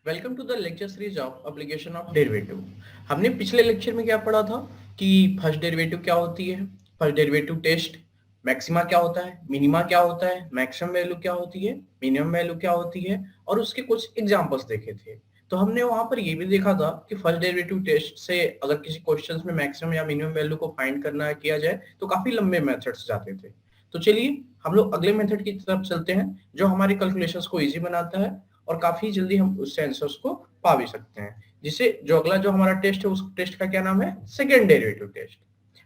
Welcome to the lecture series of application of derivative. हमने पिछले lecture में क्या पढ़ा था कि फर्स्ट डेरिवेटिव क्या होती है, फर्स्ट डेरिवेटिव टेस्ट, मैक्सिमा क्या होता है, मिनिमा क्या होता है, मैक्सिमम वैल्यू क्या होती है, मिनिमम वैल्यू क्या होती है, और उसके कुछ एग्जांपल्स देखे थे। तो हमने वहां पर ये भी देखा था कि फर्स्ट डेरिवेटिव टेस्ट से अगर किसी क्वेश्चन में मैक्सिमम या मिनिमम वैल्यू को फाइंड करना किया जाए तो काफी लंबे मेथड्स जाते थे। तो चलिए हम लोग अगले मेथड की तरफ चलते हैं जो हमारी कैलकुलेशंस को इजी बनाता है और काफी जल्दी हम उससे आंसर्स को पा भी सकते हैं। जिससे जो अगला जो हमारा टेस्ट है उस टेस्ट का क्या नाम है, सेकेंड डेरिवेटिव टेस्ट।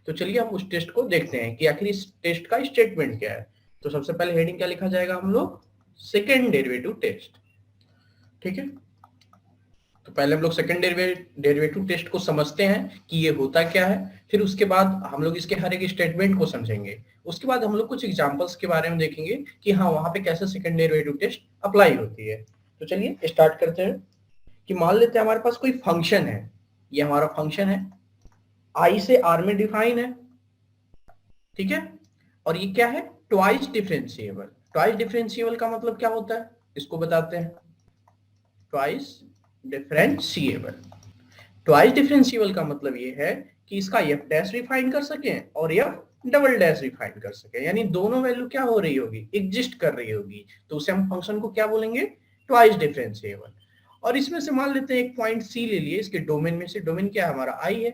तो चलिए हम उस टेस्ट को देखते हैं कि आखिर इस टेस्ट का स्टेटमेंट क्या है। तो सबसे पहले हेडिंग क्या लिखा जाएगा हम लोग, सेकेंड डेरिवेटिव टेस्ट। ठीक है, तो पहले हम लोग सेकेंड डेरिवेटिव टेस्ट को समझते हैं कि ये होता क्या है, फिर उसके बाद हम लोग इसके हर एक स्टेटमेंट को समझेंगे। उसके बाद हम लोग कुछ एग्जांपल्स के बारे में देखेंगे कि हाँ वहां पे कैसे सेकेंड डेरिवेटिव टेस्ट अप्लाई होती है। तो चलिए स्टार्ट करते हैं कि मान लेते हैं हमारे पास कोई फंक्शन है, ये हमारा फंक्शन है, आई से आर में डिफाइन है। ठीक है, और ये क्या है, ट्वाइस डिफरेंशिएबल। ट्वाइस डिफरेंशिएबल का मतलब क्या होता है इसको बताते हैं। ट्वाइस डिफरेंशिएबल, ट्वाइस डिफरेंशिएबल का मतलब ये है कि इसका एफ डैश भी फाइंड कर सकें और एफ डबल डैश भी फाइंड कर सकें, यानी दोनों वैल्यू क्या हो रही होगी, एग्जिस्ट कर रही होगी। तो उसे हम फंक्शन को क्या बोलेंगे, ट्वाइस डिफरेंशिएबल। और इसमें से मान लेते हैं एक पॉइंट सी ले लिए, इसके डोमेन में से, डोमेन क्या है हमारा आई है,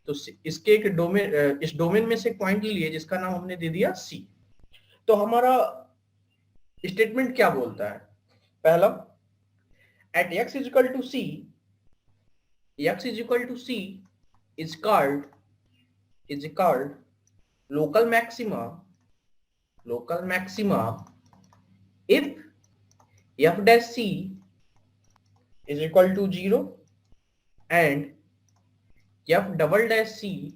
तो इसके एक डोमेन, इस डोमेन में से एक पॉइंट ले लिए जिसका नाम हमने दे दिया सी। तो हमारा स्टेटमेंट क्या बोलता है, पहला eight x is equal to c, x is equal to c is called local maxima, local maxima if f dash c is equal to 0 and f double dash c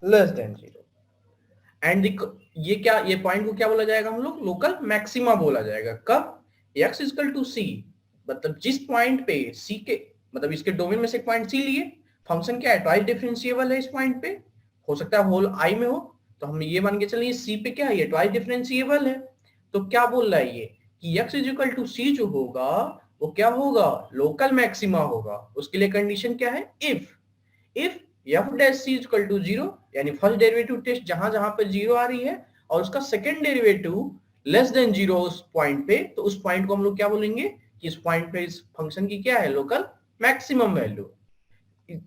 less than 0 and ये क्या, ये point को क्या बोला जाएगा हम लोग, local maxima बोला जाएगा। कब, x इक्वल टू c, मतलब जिस पॉइंट पे c के, मतलब इसके डोमेन में से एक पॉइंट c लिए, फंक्शन क्या है, ट्वाइस डिफरेंशिएबल है इस पॉइंट पे, हो सकता है होल i में हो, तो हम ये मान के चलिए c पे क्या है, ये ट्वाइस डिफरेंशिएबल है। तो क्या बोल रहा है ये कि x is equal to c जो होगा वो क्या होगा, लोकल मैक्सिमा होगा। उसके लिए कंडीशन क्या है, if f dash c equal to 0, यानी फर्स्ट डेरिवेटिव टेस्ट जहां जहां पर 0 आ रही है और उसका सेकंड डेरिवेटिव लेस देन 0 उस पॉइंट पे, तो उस पॉइंट को हम लोग क्या बोलेंगे कि इस पॉइंट पे इस फंक्शन की क्या है, लोकल मैक्सिमम वैल्यू।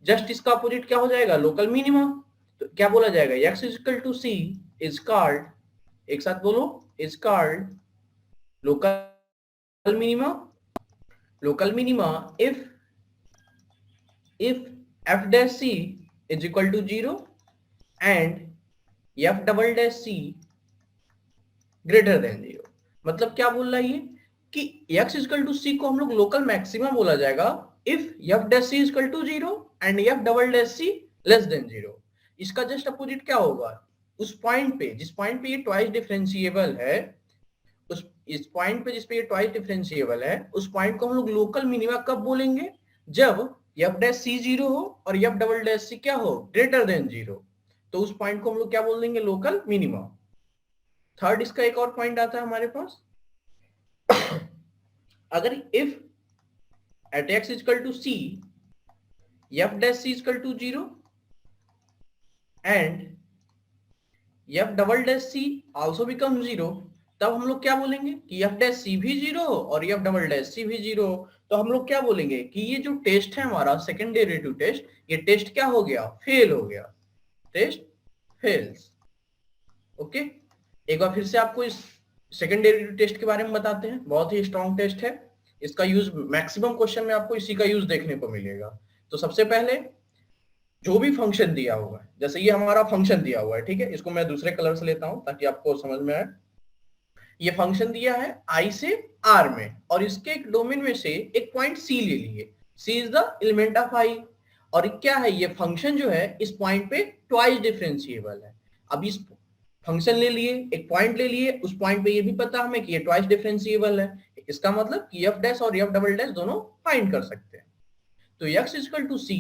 जस्ट इसका अपोजिट क्या हो जाएगा, लोकल मिनिमम। तो क्या बोला जाएगा, x is equal to c is called, एक साथ बोलो, is called local minima, local minima if f dash c is equal to 0 and f double dash c greater than 0। मतलब क्या बोल रहा है ये कि x इक्वल टू c को हम लोग लोकल मैक्सिमा बोला जाएगा if f dash c equal to 0 and f double dash c less than 0। इसका जस्ट अपोजिट क्या होगा, उस पॉइंट पे जिस पॉइंट पे ये ट्वाइस डिफरेंशिएबल है, उस इस पॉइंट पे जिस पे ये ट्वाइस डिफरेंशिएबल है, उस पॉइंट को हम लोग लोकल मिनिमा कब बोलेंगे, जब एफ डैश सी 0 हो और एफ डबल डैश सी क्या हो, ग्रेटर देन 0। तो उस पॉइंट को हम लोग क्या बोल देंगे, लोकल मिनिमा। थर्ड इसका एक और पॉइंट आता है हमारे पास, अगर if at x equal to c f dash c equal to 0 and f double dash c also become 0, तब हम लोग क्या बोलेंगे कि एफ डैश सी भी 0 और एफ डबल डैश सी भी 0। तो हम लोग क्या बोलेंगे कि ये जो टेस्ट है हमारा सेकेंड डेरिवेटिव टेस्ट, ये टेस्ट क्या हो गया, फेल हो गया, टेस्ट फेल्स। ओके, एक बार फिर से आपको इस सेकेंड डेरिवेटिव टेस्ट के बारे में बताते हैं, बहुत ही स्ट्रॉन्ग टेस्ट है। इसका यूज मैक्सिमम क्वेश्चन में आपको इसी का यूज देखने को मिलेगा। तो सबसे पहले जो भी फंक्शन दिया हुआ है, जैसे ये हमारा फंक्शन दिया हुआ है, ठीक है, इसको मैं दूसरे कलर से लेता हूं ताकि आपको समझ में आए। ये फंक्शन दिया है आई से आर में और इसके एक डोमेन में से एक पॉइंट सी ले लिए, सी इज द एलिमेंट ऑफ आई। और क्या है, ये फंक्शन जो है इस पॉइंट पे ट्वाइस डिफरेंशिएबल है। अब इस फंक्शन ले लिए, एक पॉइंट ले लिए, उस पॉइंट पे ये भी पता हमें कि ये ट्वाइस डिफरेंशिएबल है, इसका मतलब कि एफ डैश और एफ डबल डैश दोनों फाइंड कर सकते हैं। तो x इक्वल टू सी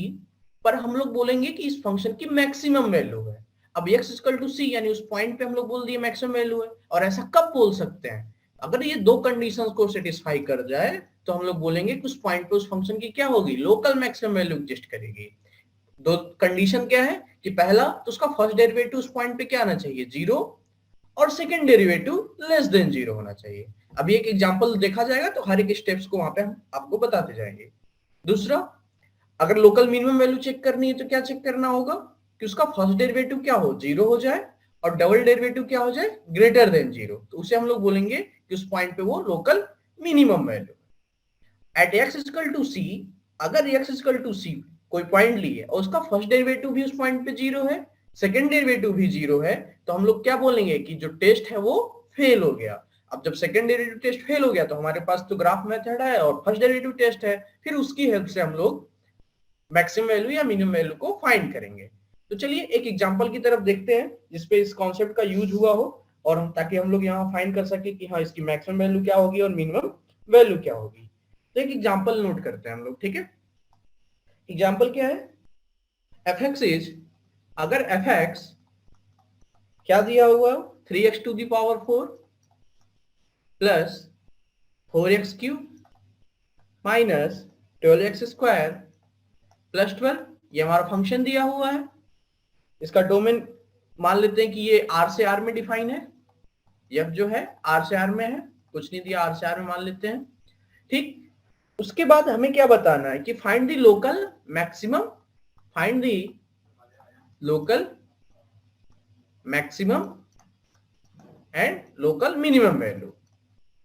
पर हम लोग बोलेंगे कि इस फंक्शन की मैक्सिमम वैल्यू है। अब x इक्वल टू सी यानी उस पॉइंट पे हम लोग बोल दिए मैक्सिमम वैल्यू है। और ऐसा कब बोल सकते हैं, अगर ये दो कंडीशंस को सेटिस्फाई कर जाए तो हम लोग बोलेंगे कि उस पॉइंट पे उस फंक्शन की क्या होगी, लोकल मैक्सिमम वैल्यू एग्जिस्ट करेगी। दो कंडीशन क्या है कि पहला तो उसका फर्स्ट डेरिवेटिव उस पॉइंट पे क्या आना चाहिए, जीरो, और second derivative less than zero होना चाहिए। अभी एक एग्जांपल देखा जाएगा तो हर एक स्टेप्स को वहां पे हम आपको बताते जाएंगे। दूसरा, अगर लोकल मिनिमम वैल्यू चेक करनी है तो क्या चेक करना होगा कि उसका फर्स्ट डेरिवेटिव क्या हो, जीरो हो जाए, और डबल डेरिवेटिव क्या हो जाए, ग्रेटर देन जीरो। तो उसे हम लोग बोलेंगे कि उस पॉइंट पे वो local minimum value. At x equal to c, अगर एक्स इक्वल टू सी कोई पॉइंट लिए और उसका फर्स्ट डेरिवेटिव भी उस पॉइंट पे जीरो है, सेकंड डेरिवेटिव भी जीरो है, तो हम लोग क्या बोलेंगे कि जो टेस्ट है वो फेल हो गया। अब जब सेकंड डेरिवेटिव टेस्ट फेल हो गया तो हमारे पास तो ग्राफ मेथड है और फर्स्ट डेरिवेटिव टेस्ट है, फिर उसकी हेल्प से हम लोग मैक्सिमम वैल्यू या मिनिमम वैल्यू को फाइंड करेंगे। तो चलिए एक एग्जांपल की तरफ देखते हैं जिसपे इस कॉन्सेप्ट का यूज हुआ हो, और हम ताकि हम लोग यहाँ फाइंड कर सके कि हाँ इसकी मैक्सिमम वैल्यू क्या होगी और मिनिमम वैल्यू क्या होगी। तो एक एग्जांपल नोट करते हैं हम लोग, ठीक है। एग्जांपल क्या है, एफ एक्स इज, अगर एफ एक्स क्या दिया हुआ, 3x to the power 4 plus 4x cube minus 12x square plus 12, ये हमारा फंक्शन दिया हुआ है। इसका डोमेन मान लेते हैं कि ये आर से आर में डिफाइन है, एफ जो है आर से आर में है, कुछ नहीं दिया, आर से आर में मान लेते हैं, ठीक। उसके बाद हमें क्या बताना है कि find the local maximum, find the local maximum and local minimum value.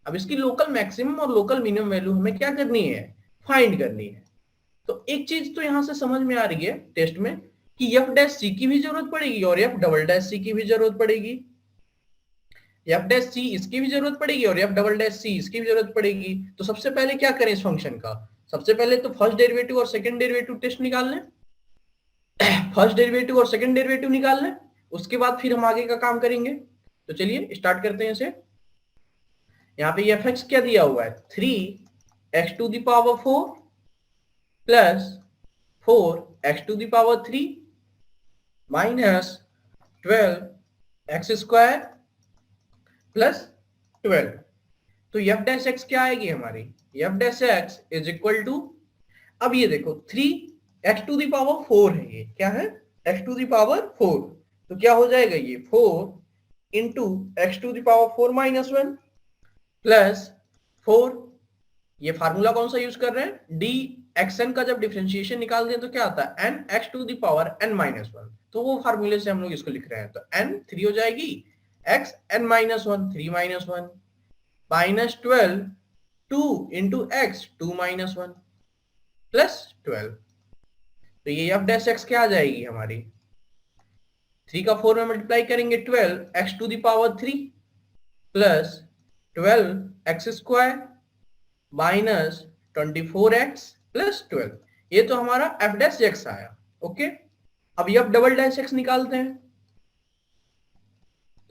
अब इसकी लोकल मैक्सिमम और लोकल मिनिमम वैल्यू हमें क्या करनी है, फाइंड करनी है। तो एक चीज तो यहां से समझ में आ रही है टेस्ट में कि एफ डैश सी की भी जरूरत पड़ेगी और एफ डबल डैश सी की भी जरूरत पड़ेगी। एफ डैश सी इसकी भी जरूरत पड़ेगी और एफ डबल डैश सी इसकी भी जरूरत पड़ेगी। तो सबसे पहले क्या करें इस फंक्शन का, सबसे पहले तो फर्स्ट डेरिवेटिव और सेकंड डेरिवेटिव टेस्ट निकाल लें, फर्स्ट डेरिवेटिव और सेकंड डेरिवेटिव निकाल लें, उसके बाद फिर हम आगे का काम करेंगे। तो चलिए स्टार्ट करते हैं इसे। यहाँ पे एफ एक्स क्या दिया हुआ है, 3x to the power 4 plus 4x to the power 3 minus 12x square plus 12। तो एफ डैश एक्स क्या आएगी हमारी, f dash x is equal to, अब ये देखो 3x टू द पावर 4 है, ये क्या है, x टू द पावर 4, तो क्या हो जाएगा ये 4 into x to the power 4 minus 1 plus 4, ये फार्मूला कौन सा यूज कर रहे हैं, डी एक्स एन का जब डिफरेंशिएशन निकाल दें तो क्या आता है, n x to the power n minus 1, तो वो फार्मूले से हम लोग इसको लिख रहे हैं। तो एन 3 हो जाएगी, x n minus 1 3 minus 1 minus 12 2 into x 2 minus 1 plus 12। तो ये एफ डैश एक्स क्या आ जाएगी हमारी, 3 का 4 में मल्टीप्लाई करेंगे 12 x to the power 3 plus 12 x square minus 24x plus 12, ये तो हमारा एफ डैश एक्स आया। ओके, अब एफ डबल डैश एक्स निकालते हैं।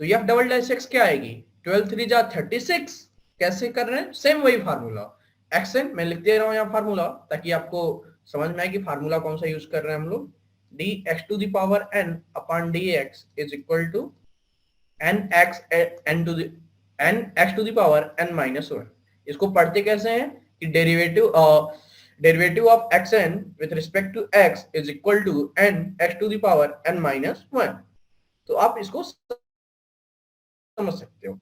तो एफ डबल डैश एक्स क्या आएगी, 12 3 जा 36, कैसे कर रहे हैं, सेम वही फार्मूला, एक्स एन मैं लिख दे रहा हूं यहाँ फार्मूला ताकि आपको समझ में आए कि फार्मूला कौन सा यूज कर रहे हैं हम लोग। D x to the power n upon d x is equal to n x n to the n x to the power n minus 1। इसको पढ़ते कैसे हैं कि derivative of x n with respect to x is equal to n x to the power n minus 1। तो आप इसको समझ सकते हो।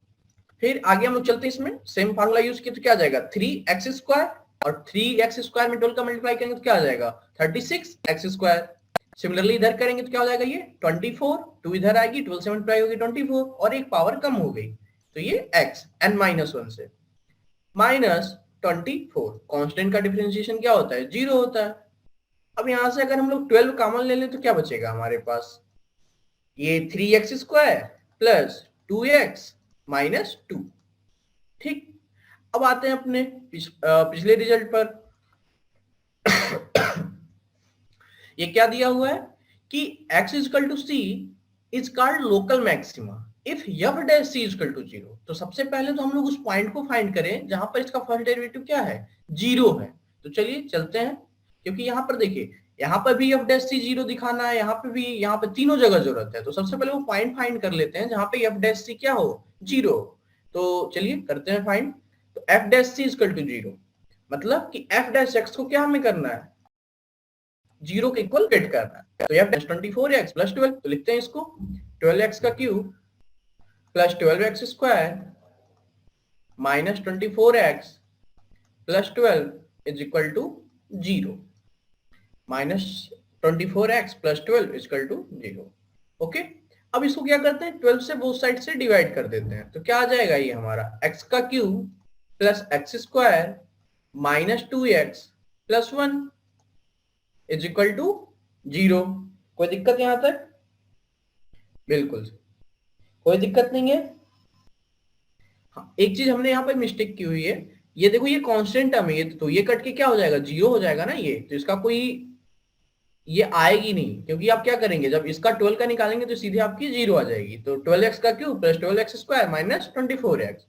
फिर आगे हम लोग चलते हैं, इसमें सेम फार्मूला यूज किया तो क्या आ जाएगा, 3x स्क्वायर और 3x स्क्वायर में 12 का मल्टीप्लाई करेंगे तो क्या आ जाएगा 36x स्क्वायर। सिमिलरली इधर करेंगे तो क्या हो जाएगा ये 24, 2 इधर आएगी, 12 से मल्टीप्लाई होगी 24 और एक पावर कम हो गई, तो ये x n माइनस 1 से माइनस 24। कांस्टेंट का डिफरेंशिएशन क्या होता है, 0 होता है। अब यहां से अगर हम लोग 12 कॉमन ले लें तो क्या बचेगा हमारे पास, ये 3x square plus 2x minus 2। ठीक, अब आते हैं अपने पिछले रिजल्ट पर। ये क्या दिया हुआ है कि x equal to c is called local maxima if f dash c equal to 0। तो सबसे पहले तो हम लोग उस पॉइंट को फाइंड करें जहां पर इसका फर्स्ट डेरिवेटिव क्या है, 0 है। तो चलिए चलते हैं, क्योंकि यहाँ पर देखिए यहाँ पर भी एफ डैश सी 0 दिखाना है, यहाँ पे भी, यहाँ पे तीनों जगह जरूरत है। तो सबसे पहले वो पॉइंट फाइंड कर लेते हैं जहां पे एफ डैश सी क्या हो, 0। तो चलिए करते हैं फाइंड। तो f dash c equal to 0, मतलब कि f डैश x को क्या हमें करना है, 0 के इक्वल सेट करना है। तो f डैश 24x प्लस 12, तो लिखते हैं इसको 12x का cube plus 12x square minus 24x plus 12 is equal to 0, minus 24x plus 12 is equal to 0। Okay, अब इसको क्या करते हैं, 12 से बोथ साइड से डिवाइड कर देते हैं। तो क्या आ जाएगा ये हमारा x का cube plus x square minus 2x plus 1 is equal to 0। कोई दिक्कत यहां तक? बिल्कुल कोई दिक्कत नहीं है। हाँ, एक चीज हमने यहाँ पर मिस्टेक की हुई है, ये देखो ये कांस्टेंट टर्म है, तो ये कट के क्या हो जाएगा, 0 हो जाएगा ना ये, तो इसका कोई ये आएगी नहीं, क्योंकि आप क्या करेंगे जब इसका 12 का निकालेंगे तो सीधे आपकी 0 आ जाएगी। तो 12x का cube plus 12x square minus 24x,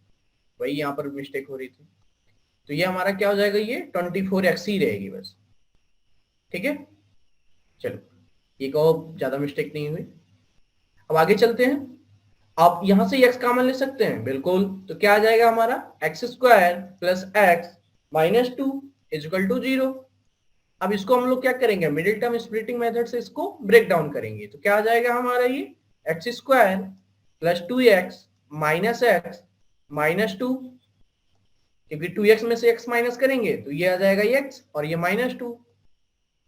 वही यहाँ पर मिस्टेक हो रही थी। तो ये हमारा क्या हो जाएगा, ये 24x ही रहेगी बस। ठीक है, चलो ये कहो ज्यादा मिस्टेक नहीं हुई। अब आगे चलते हैं, आप यहां से x कॉमन ले सकते हैं, बिल्कुल। तो क्या आ जाएगा हमारा x square plus x minus 2 is equal to 0। अब इसको हम लोग क्या करेंगे, मिडिल टर्म स्प्लिटिंग मेथड से इसको ब्रेक डाउन करेंगे। तो क्या आ जाएगा हमारा ये x square plus 2x minus x minus 2, क्योंकि 2x में से x माइनस करेंगे तो ये आ जाएगा x और ये माइनस 2।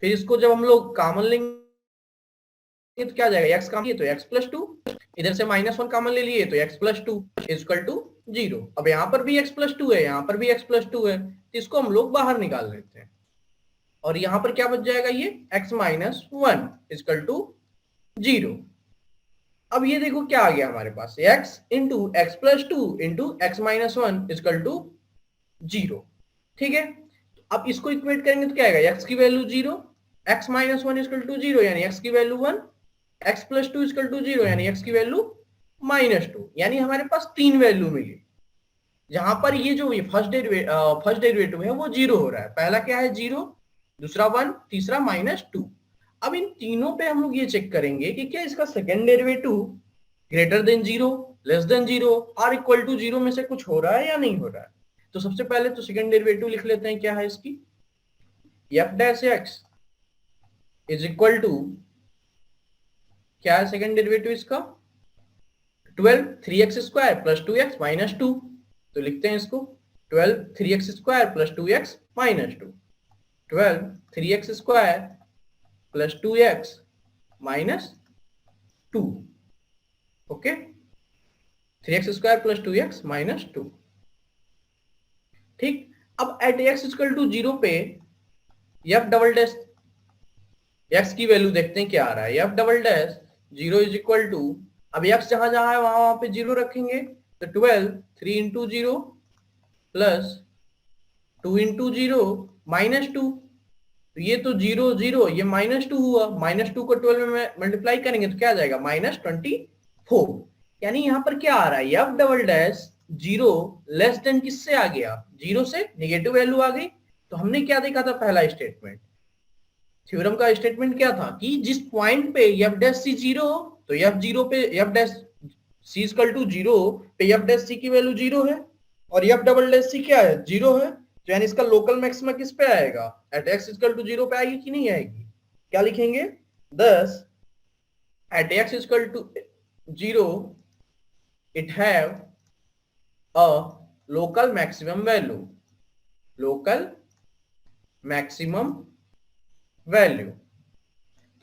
फिर इसको जब हम लोग कॉमन लेंगे तो क्या आ जाएगा, x कॉमन तो x प्लस 2, इधर से माइनस 1 कॉमन ले लिए तो x plus 2 is equal to 0। अब यहाँ पर भी x प्लस 2 है, यहाँ पर भी x प्लस 2 है, तो इसको हम लोग बाहर निकाल लेते हैं और यहां पर क्या बच जाएगा, ये x माइनस 1 इजकल टू 0। अब ये देखो क्या आ गया हमारे पास, x into x plus 2 into x minus 1 is equal to 0। ठीक है, अब इसको इक्वेट करेंगे तो क्या आएगा, x की value 0, x minus 1 is equal to 0 यानी x की value 1, x plus 2 is equal to 0 यानी x की वैल्यू माइनस 2, यानी हमारे पास 3 वैल्यू मिली। जहां पर ये जो फर्स्ट डेरिवेटिव है वो 0 हो रहा है, पहला क्या है 0, दूसरा 1, तीसरा माइनस 2। अब इन तीनों पे हम लोग ये चेक करेंगे कि क्या इसका second derivative greater than 0, less than 0 और इक्वल टू 0 में से कुछ हो रहा है या नहीं हो रहा है। तो सबसे पहले तो सेकेंड डेरिवेटिव लिख लेते हैं, क्या है इसकी, f dash x is equal to, क्या है सेकेंड डेरिवेटिव इसका, 12 3x square plus 2x minus 2। तो लिखते हैं इसको 12 3x square plus 2x minus 2, 12 3x square plus 2x minus 2। Okay, 3x square plus 2x minus 2। ठीक, अब एट x इक्वल टू 0 पे f डबल डैश x की value देखते हैं क्या आ रहा है, f double dash 0 is equal to, अब x जहां जहां है वहां पे 0 रखेंगे, तो 12 3 इंटू 0 प्लस 2 इंटू 0 माइनस 2। तो ये तो 0 0, ये माइनस 2 हुआ, माइनस 2 को 12 में मल्टीप्लाई करेंगे तो क्या आ जाएगा, माइनस 24। यानी यहां पर क्या आ रहा है, F double dash 0 less than किससे आ गया, 0 से नेगेटिव वैल्यू आ गई। तो हमने क्या देखा था पहला स्टेटमेंट, थ्योरम का स्टेटमेंट क्या था कि जिस पॉइंट पे एफ डैश सी 0 तो एफ 0 पे f dash c equal to 0 पे एफ डैश सी की वैल्यू 0 है और एफ डबल डैश सी क्या है, 0 है। तो यानी इसका लोकल मैक्सिमा किस पे आएगा, एट एक्स इक्वल टू 0 पे आएगी कि नहीं आएगी। क्या लिखेंगे, thus at x equal to 0 it have a local maximum value, local maximum value.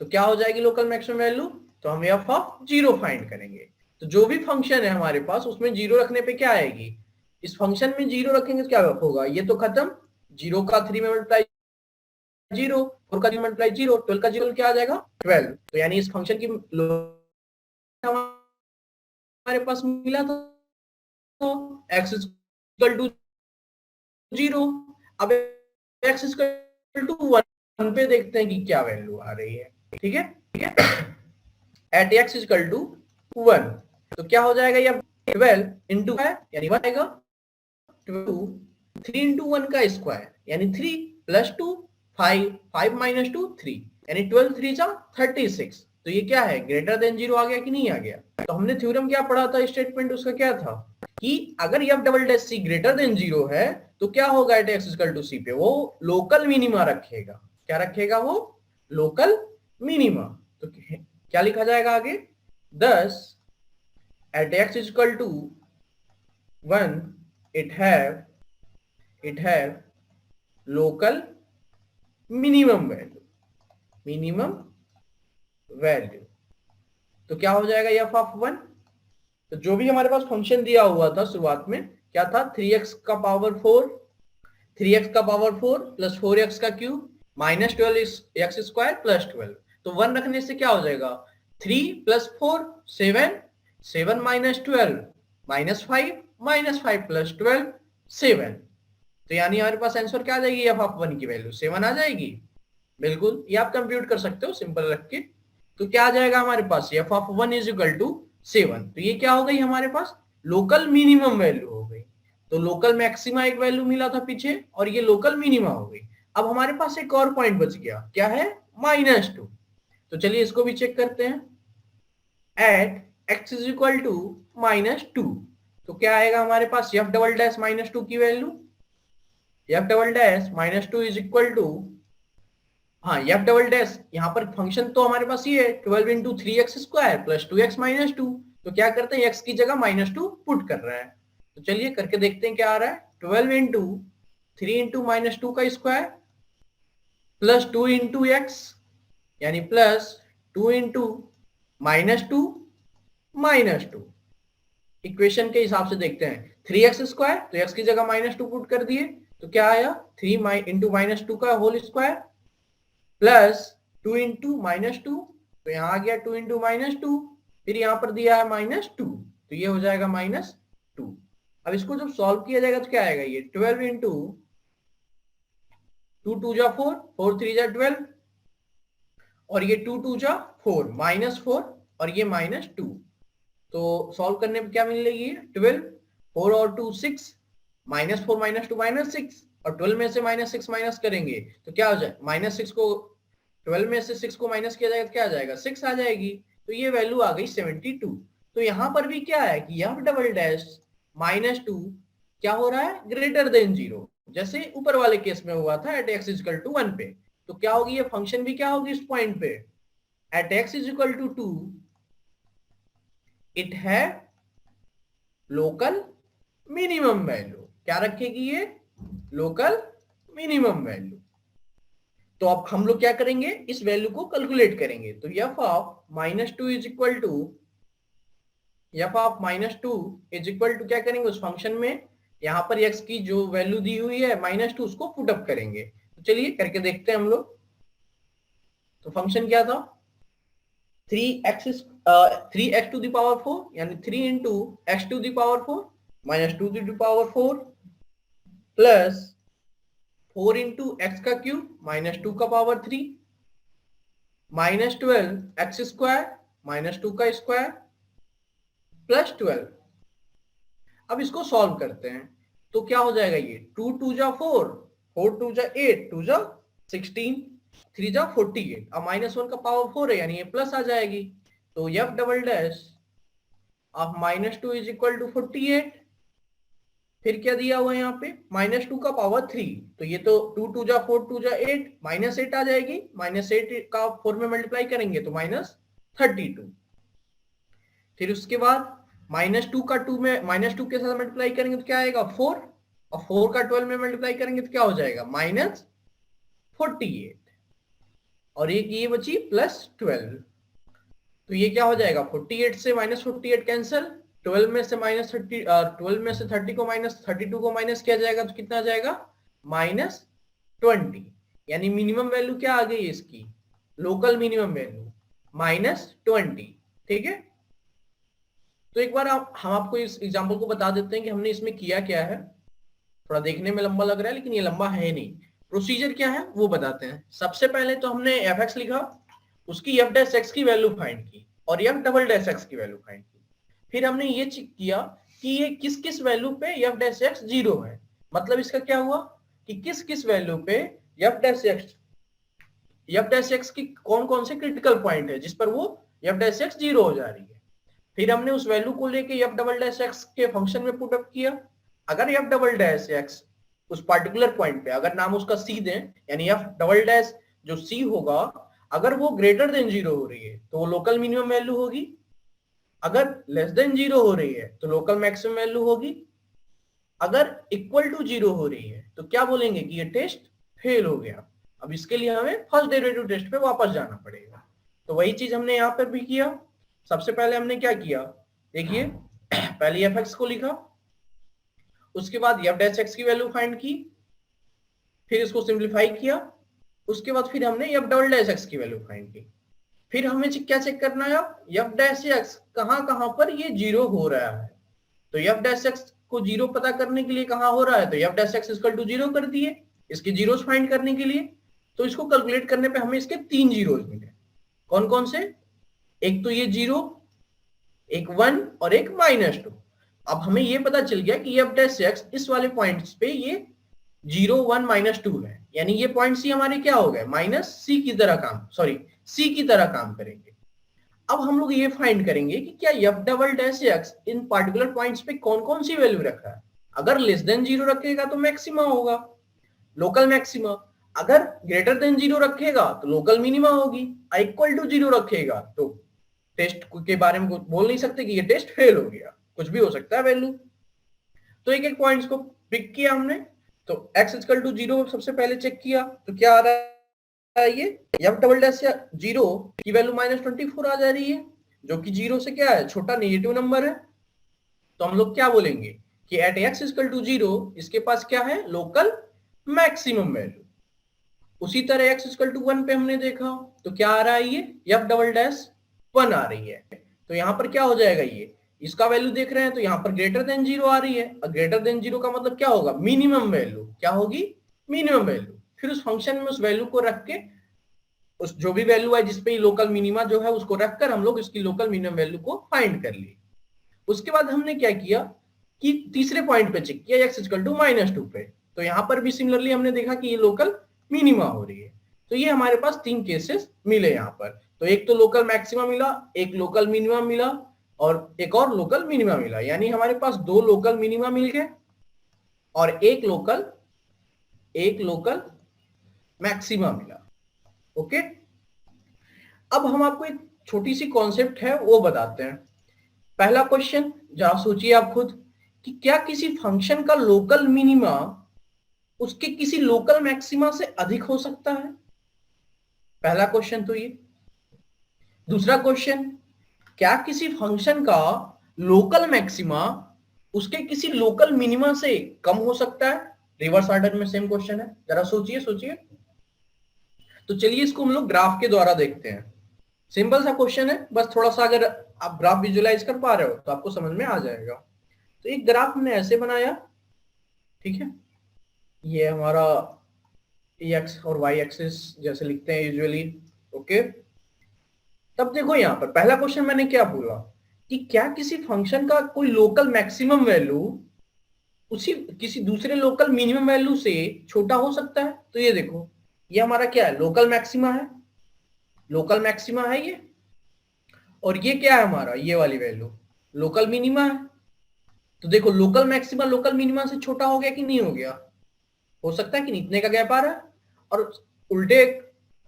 तो क्या हो जाएगी लोकल मैक्सिमम वैल्यू, तो हम एफ ऑफ 0 फाइंड करेंगे। तो जो भी फंक्शन है हमारे पास उसमें 0 रखने पे क्या आएगी, इस फंक्शन में 0 रखेंगे तो क्या होगा, ये तो खत्म, 0 का 3 में मल्टीप्लाई 0, 4 का 3 मल्टीप्लाई 0, 12 का 0 क्या आ जाएगा 12। तो यानी इस फंक्शन की हमारे पास मिला था तो x इक्वल टू 0। अब x इक्वल टू 1 पे देखते हैं कि क्या वैल्यू आ रही है। ठीक है, ठीक है, एट x इक्वल टू 1 तो क्या हो जाएगा, ये 12 इंटू है यानी 1 आएगा, 3 इंटू 1 का स्क्वायर यानी 3 प्लस 2 5, 5 माइनस 2 3 यानी 12 3 जा 36। तो ये क्या है, ग्रेटर देन 0 आ गया कि नहीं आ गया। तो हमने थ्योरम क्या पढ़ा था, स्टेटमेंट उसका क्या था कि अगर एफ डबल डैश सी ग्रेटर देन 0 है तो क्या होगा एट एक्स इक्वल टू सी पे, वो लोकल मिनिमा रखेगा। क्या रखेगा वो? Local minima. तो क्या लिखा जाएगा आगे? thus at x is equal to 1 it have local minimum value। तो क्या हो जाएगा एफ ऑफ 1? तो जो भी हमारे पास फंक्शन दिया हुआ था शुरुआत में क्या था? 3x का पावर 4, 3x का पावर 4 प्लस 4x का cube minus 12x square plus 12। तो 1 रखने से क्या हो जाएगा? 3 plus 4 7, 7 minus 12 minus 5, minus 5 plus 12 7। तो यानी हमारे पास आंसर क्या आ जाएगी? एफ ऑफ 1 की वैल्यू 7 आ जाएगी। बिल्कुल, ये आप कंप्यूट कर सकते हो सिंपल रख के। तो क्या आ जाएगा हमारे पास? F of 1 is equal to 7। तो ये क्या हो गई हमारे पास? लोकल मिनिमम वैल्यू हो गई। तो लोकल मैक्सिमा एक वैल्यू मिला था पीछे और ये लोकल मिनिमा हो गई। अब हमारे पास एक और पॉइंट बच गया, क्या है? -2। तो चलिए इसको भी चेक करते हैं। At x is equal to -2 तो क्या आएगा हमारे पास? एफ डबल डैश -2 की value, f double dash -2 is equal to, हाँ एफ डबल डैश, यहाँ पर फंक्शन तो हमारे पास ये है 12 into 3x square plus 2x minus 2। तो क्या करते हैं? x की जगह -2 पुट कर रहा है। तो चलिए करके देखते हैं क्या आ रहा है। 12 इंटू 3 इंटू -2 का स्क्वायर प्लस 2 इंटू एक्स यानी प्लस 2 इंटू -2 -2। इक्वेशन के हिसाब से देखते हैं। 3x स्क्वायर तो x की जगह -2 पुट कर दिए तो क्या आया? 3 इंटू -2 का होल स्क्वायर प्लस 2 इंटू -2 तो यहाँ आ गया 2 इंटू -2, फिर यहाँ पर दिया है -2 तो ये हो जाएगा -2। अब इसको जब सॉल्व किया जाएगा तो क्या आएगा? ये 12 इंटू 2 2 जा 4, 4 3 जा 12 और ये 2 2 जा 4 -4 और ये -2। तो सॉल्व करने पे क्या मिलेगी? 12, 4 और 2 6, -4 -2 -6 और 12 में से -6 माइनस करेंगे तो क्या हो जाए? -6 को 12 में से 6 को माइनस किया जाएगा तो क्या आ जाएगा? 6 आ जाएगी। तो ये वैल्यू आ गई 72। तो यहाँ पर भी क्या है कि एफ डबल डैश -2 क्या हो रहा है? ग्रेटर देन 0, जैसे ऊपर वाले केस में हुआ था एट एक्स इक्वल टू 1 पे। तो क्या होगी? ये फंक्शन भी क्या होगी इस पॉइंट पे? At x equal to 2 it है लोकल मिनिमम वैल्यू। क्या रखेगी ये? Local minimum value. तो अब हम लोग क्या करेंगे? इस वैल्यू को कैलकुलेट करेंगे। तो f of -2 is equal to, f of -2 is equal to क्या करेंगे? उस फंक्शन में यहाँ पर x की जो वैल्यू दी हुई है -2 उसको पुट अप करेंगे। तो चलिए करके देखते हैं हम लोग। तो फंक्शन क्या था? 3x टू द पावर 4 यानी 3 into x to the power 4 -2 to the power 4 plus 4 into x का क्यूब -2 का पावर 3 -12 एक्स स्क्वायर -2 का स्क्वायर प्लस 12। अब इसको सॉल्व करते हैं तो क्या हो जाएगा? ये 2 2 जा 4, 4 2 जा 8, 2 जा 16, 3 जा 48। अब -1 का पावर 4 है यानी ये प्लस आ जाएगी। तो f double dash of -2 is equal to 48। फिर क्या दिया हुआ है यहाँ पे? -2 का पावर 3। तो ये तो 2 2 जा 4, 2 जा 8, -8 आ जाएगी। -8 का 4 में मल्टीप्लाई करेंगे तो -32। फिर उसके बाद -2 का 2 में -2 के साथ मल्टीप्लाई करेंगे तो क्या आएगा? 4 और 4 का 12 में मल्टीप्लाई करेंगे तो क्या हो जाएगा? -48 और एक ये बची +12। तो ये क्या हो जाएगा? 48 से -48 कैंसिल, 12 में से -30 12 में से 30 को -32 को माइनस किया जाएगा तो कितना आ जाएगा? -20। यानी मिनिमम वैल्यू क्या आ गई इसकी? Local minimum value -20। ठीक है। तो एक बार हम आपको इस एग्जांपल को बता देते हैं कि हमने इसमें किया क्या है। थोड़ा देखने में लंबा लग रहा है लेकिन ये लंबा है नहीं। प्रोसीजर क्या है वो बताते हैं। सबसे पहले तो हमने एफ एक्स लिखा, उसकी एफ डैश एक्स की वैल्यू फाइंड की और एफ डबल डैश एक्स की वैल्यू फाइंड की। फिर हमने ये चेक किया कि ये किस किस वैल्यू पे एफ डैश एक्स 0 है। मतलब इसका क्या हुआ कि किस किस वैल्यू पे एफ डैश एक्स की कौन कौन से क्रिटिकल पॉइंट है जिस पर वो एफ डैश एक्स 0 हो जा रही है। फिर हमने उस वैल्यू को लेके एफ डबल डैश एक्स के फंक्शन में पुट अप किया। अगर एफ डबल डैश एक्स उस पार्टिकुलर पॉइंट पे, अगर नाम उसका सी दें, यानी एफ डबल डैश जो सी होगा, अगर वो ग्रेटर देन 0 हो रही है तो वो लोकल मिनिमम वैल्यू होगी, अगर लेस देन 0 हो रही है तो लोकल मैक्सिमम वैल्यू होगी, अगर इक्वल टू 0 हो रही है तो क्या बोलेंगे कि ये टेस्ट फेल हो गया। अब इसके लिए हमें फर्स्ट डेरिवेटिव टेस्ट पे वापस जाना पड़ेगा। तो वही चीज हमने यहाँ पर भी किया। सबसे पहले हमने क्या किया, देखिए पहले एफ एक्स को लिखा, उसके बाद एफ डैश एक्स की वैल्यू फाइंड की, फिर इसको सिंप्लीफाई किया, उसके बाद फिर हमने एफ डबल डैश एक्स की वैल्यू फाइंड की। फिर हमें क्या चेक करना है, एफ डैश एक्स कहां पर ये 0 हो रहा है। तो एफ डैश एक्स को 0 पता करने के लिए कहां हो रहा है, तो f dash x equal to 0 कर दिए इसके जीरोस फाइंड करने के लिए। तो इसको कैलकुलेट करने पे हमें इसके 3 जीरोस मिले। कौन कौन से, एक तो ये 0, एक 1 और एक -2। अब हमें ये पता चल गया कि एफ डैश एक्स इस वाले पॉइंट्स पे ये 0, 1, -2 है, यानी ये पॉइंट सी हमारे क्या हो गए, माइनस सी की तरह काम, सॉरी सी की तरह काम करेंगे। अब हम लोग ये फाइंड करेंगे कि क्या एफ डबल डैश एक्स इन पार्टिकुलर पॉइंट्स पे कौन कौन सी वैल्यू रखा है। अगर लेस देन 0 रखेगा तो मैक्सिमा होगा, लोकल मैक्सिमा। अगर ग्रेटर देन 0 रखेगा तो लोकल मिनिमा होगी, इक्वल टू 0 रखेगा तो टेस्ट के बारे में बोल नहीं सकते कि ये टेस्ट फेल हो गया, कुछ भी हो सकता है वैल्यू। तो एक एक पॉइंट्स को पिक किया हमने। तो x इक्वल टू 0 सबसे पहले चेक किया, तो क्या आ रहा है, ये एफ डबल डैश 0 की वैल्यू -24 आ जा रही है, जो कि 0 से क्या है, छोटा नेगेटिव नंबर है। तो हम लोग क्या बोलेंगे कि एट x इक्वल टू 0 इसके पास क्या है, लोकल मैक्सिमम वैल्यू। उसी तरह x इक्वल टू 1 पे हमने देखा तो क्या आ रहा है, ये एफ डबल डैश 1 आ रही है। तो यहां पर क्या हो जाएगा, ये इसका वैल्यू देख रहे हैं तो यहां पर ग्रेटर देन 0 आ रही है। ग्रेटर देन 0 का मतलब क्या होगा, मिनिमम वैल्यू क्या होगी, मिनिमम वैल्यू। फिर उस फंक्शन में उस वैल्यू को रख के, उस जो भी वैल्यू है जिसपे लोकल मिनिमा जो है उसको रखकर हम लोग इसकी लोकल मिनिमम वैल्यू को फाइंड कर लिए। उसके बाद हमने क्या किया कि तीसरे पॉइंट पे चेक किया x इक्वल टू -2 पे। तो यहां पर भी सिमिलरली हमने देखा कि ये लोकल मिनिमा हो रही है। तो ये हमारे पास 3 केसेस मिले यहाँ पर। तो एक तो लोकल मैक्सिमा मिला, एक लोकल मिनिमा मिला और एक और लोकल मिनिमा मिला, यानी हमारे पास 2 लोकल मिनिमा मिल गए और एक लोकल मैक्सिमा मिला। ओके, अब हम आपको एक छोटी सी कॉन्सेप्ट है वो बताते हैं। पहला क्वेश्चन जरा सोचिए आप खुद कि क्या किसी फंक्शन का लोकल मिनिमा उसके किसी लोकल मैक्सिमा से अधिक हो सकता है। पहला क्वेश्चन तो ये। दूसरा क्वेश्चन, क्या किसी फंक्शन का लोकल मैक्सिमा उसके किसी लोकल मिनिमा से कम हो सकता है। रिवर्स ऑर्डर में सेम क्वेश्चन है, जरा सोचिए। तो चलिए इसको हम लोग ग्राफ के द्वारा देखते हैं। सिंपल सा क्वेश्चन है, बस थोड़ा सा अगर आप ग्राफ विजुअलाइज कर पा रहे हो तो आपको समझ में आ जाएगा। तो एक ग्राफ हमने ऐसे बनाया, ठीक है, ये हमारा एक्स और वाई एक्सिस जैसे लिखते हैं यूजुअली। ओके, तब देखो यहां पर पहला क्वेश्चन मैंने क्या बोला कि क्या किसी फंक्शन का कोई लोकल मैक्सिमम वैल्यू उसी किसी दूसरे लोकल मिनिमम वैल्यू से छोटा हो सकता है। तो ये देखो, ये हमारा क्या है, लोकल मैक्सिमा है, लोकल मैक्सिमा है ये, और ये क्या है हमारा, ये वाली वैल्यू लोकल मिनिमा है। तो देखो लोकल मैक्सिमा लोकल मिनिमा से छोटा हो गया कि नहीं हो गया, हो सकता है कि नहीं, इतने का गैप आ रहा है। और उल्टे